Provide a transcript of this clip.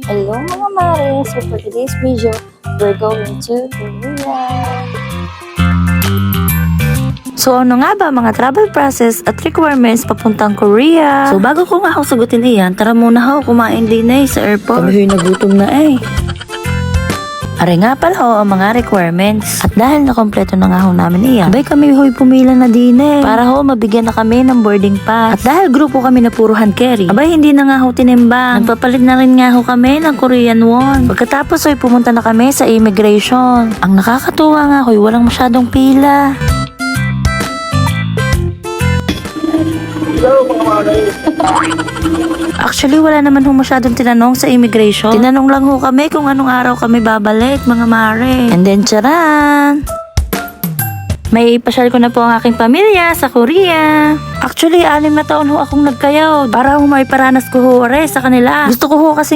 Hello mga mare! So for today's video, we're going to Korea. So ano nga ba mga travel process at requirements papuntang Korea? So bago ko nga ako sagutin iyan, tara muna ako kumain din sa airport. Kami nagutom na Are nga pala ang mga requirements. At dahil nakompleto na nga ho namin iyan, abay kami ho'y pumila na din para ho mabigyan na kami ng boarding pass. At dahil grupo kami na puro hand carry, abay hindi na nga ho tinimbang. Nagpapalit na rin nga ho kami ng Korean won. Pagkatapos ho'y pumunta na kami sa immigration. Ang nakakatuwa nga ho'y walang masyadong pila. Actually, wala naman ho masyadong tinanong sa immigration. Tinanong lang ho kami kung anong araw kami babalik, mga mare. And then, charan! May ipasyal ko na po ang aking pamilya sa Korea. Actually, 6 na taon ho akong nagkayaw para ho may paranas ko ho sa kanila. Gusto ko ho kasi